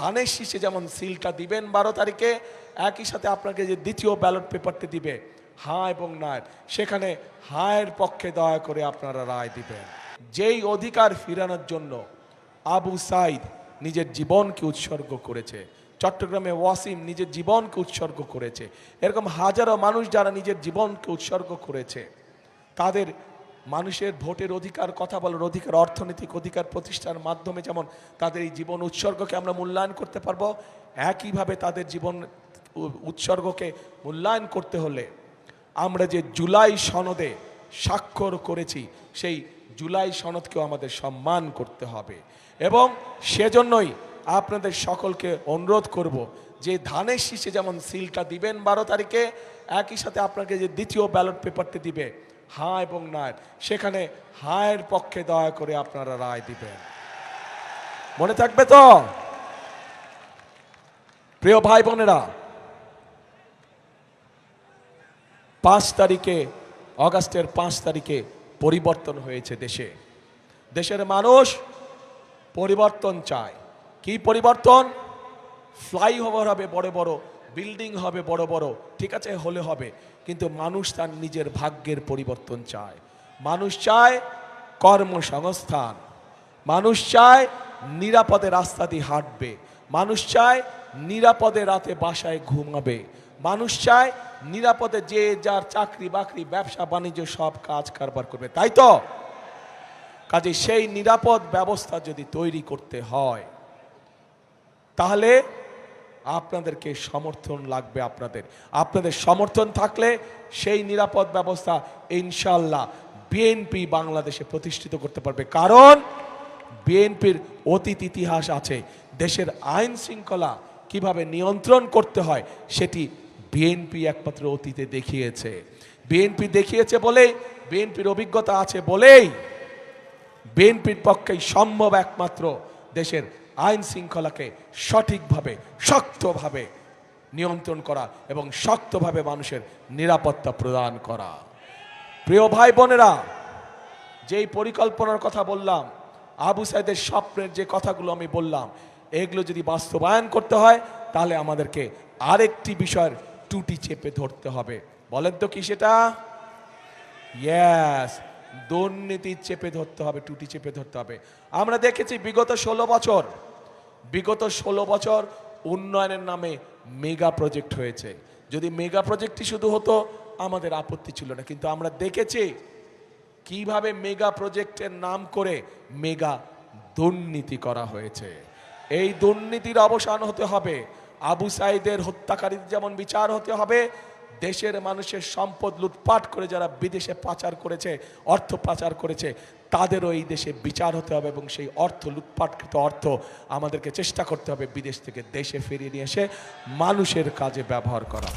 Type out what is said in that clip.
ধানের শীষে যেমন সিলটা দিবেন 12 তারিখে, একই সাথে আপনাকে যে দ্বিতীয় ব্যালট পেপারটি দিবে হ্যাঁ এবং না, সেখানে হায়ের পক্ষে দয়া করে আপনারা রায় দিবেন। যেই অধিকার ফিরানোর জন্য আবু সাইদ নিজের জীবনকে উৎসর্গ করেছে, চট্টগ্রামে ওয়াসিম নিজের জীবনকে উৎসর্গ করেছে, এরকম হাজারো মানুষ যারা নিজের জীবনকে উৎসর্গ করেছে, তাদের মানুষের ভোটের অধিকার, কথা বলার অধিকার, অর্থনৈতিক অধিকার প্রতিষ্ঠার মাধ্যমে যেমন তাদের এই জীবন উৎসর্গকে আমরা মূল্যায়ন করতে পারবো, একইভাবে তাদের জীবন উৎসর্গকে মূল্যায়ন করতে হলে আমরা যে জুলাই সনদে স্বাক্ষর করেছি সেই জুলাই সনদকেও আমাদের সম্মান করতে হবে। এবং সেজন্যই আপনাদের সকলকে অনুরোধ করব যে ধানের শীষে যেমন সিলটা দিবেন 12 তারিখে, একই সাথে আপনাকে যে দ্বিতীয় ব্যালট পেপারটি দিবে হ্যাঁ এবং না, সেখানে হায়ের পক্ষে দয়া করে আপনারা রায় দিবেন। মনে থাকবে তো প্রিয় ভাই বোনেরা? 5 তারিখে, অগাস্টের 5 তারিখে পরিবর্তন হয়েছে দেশে। দেশের মানুষ পরিবর্তন চায়। কি পরিবর্তন? ফ্লাইওভার হবে বড় বড়, বিল্ডিং হবে বড় বড়, ঠিক আছে, হলে হবে, কিন্তু মানুষ তার নিজের ভাগ্যের পরিবর্তন চায়। মানুষ চায় কর্মসংস্থান, মানুষ চায় নিরাপদে রাস্তা দিয়ে হাঁটবে, মানুষ চায় নিরাপদে রাতে বাসায় ঘুমাবে, মানুষ চায় নিরাপদে যে যার চাকরি বাকরি ব্যবসা বাণিজ্য সব কাজ কারবার করবে, তাই তো? কাজে সেই নিরাপদ ব্যবস্থা যদি তৈরি করতে হয় তাহলে আপনাদেরকে সমর্থন লাগবে। আপনাদের সমর্থন থাকলে সেই নিরাপদ ব্যবস্থা ইনশাআল্লাহ বিএনপি বাংলাদেশে প্রতিষ্ঠিত করতে পারবে। কারণ বিএনপির অতীত ইতিহাস আছে, দেশের আইন শৃঙ্খলা কিভাবে নিয়ন্ত্রণ করতে হয় সেটি বিএনপি একমাত্র অতীতে দেখিয়েছে। বিএনপি দেখিয়েছে বলেই, বিএনপির অভিজ্ঞতা আছে বলেই বিএনপির পক্ষেই সম্ভব একমাত্র দেশের আইন শৃঙ্খলাকে সঠিকভাবে শক্তভাবে নিয়ন্ত্রণ করা এবং শক্তভাবে মানুষের নিরাপত্তা প্রদান করা। প্রিয় ভাই বোনেরা, যেই পরিকল্পনার কথা বললাম, আবু সাইদের স্বপ্নের যে কথাগুলো আমি বললাম, এগুলো যদি বাস্তবায়ন করতে হয় তাহলে আমাদেরকে আরেকটি বিষয়ের টুটি চেপে ধরতে হবে। বলেন তো কি সেটা? ইয়েস, দুর্নীতি চেপে ধরতে হবে, টুটি চেপে ধরতে হবে। আমরা দেখেছি বিগত 16 বছর উন্নয়নের নামে মেগা প্রজেক্ট হয়েছে। যদি মেগা প্রজেক্টই শুধু হতো আমাদের আপত্তি ছিল না, কিন্তু আমরা দেখেছি কিভাবে মেগা প্রজেক্টের নাম করে মেগা দুর্নীতি করা হয়েছে। এই দুর্নীতির অবসান হতে হবে। আবু সাইদের হত্যাকারীদের যেমন বিচার হতে হবে, দেশের মানুষের সম্পদ লুটপাট করে যারা বিদেশে পাচার করেছে, অর্থ পাচার করেছে, তাদেরও এই দেশে বিচার হতে হবে এবং সেই অর্থ, লুটপাটকৃত অর্থ আমাদেরকে চেষ্টা করতে হবে বিদেশ থেকে দেশে ফিরিয়ে নিয়ে এসে মানুষের কাজে ব্যবহার করা।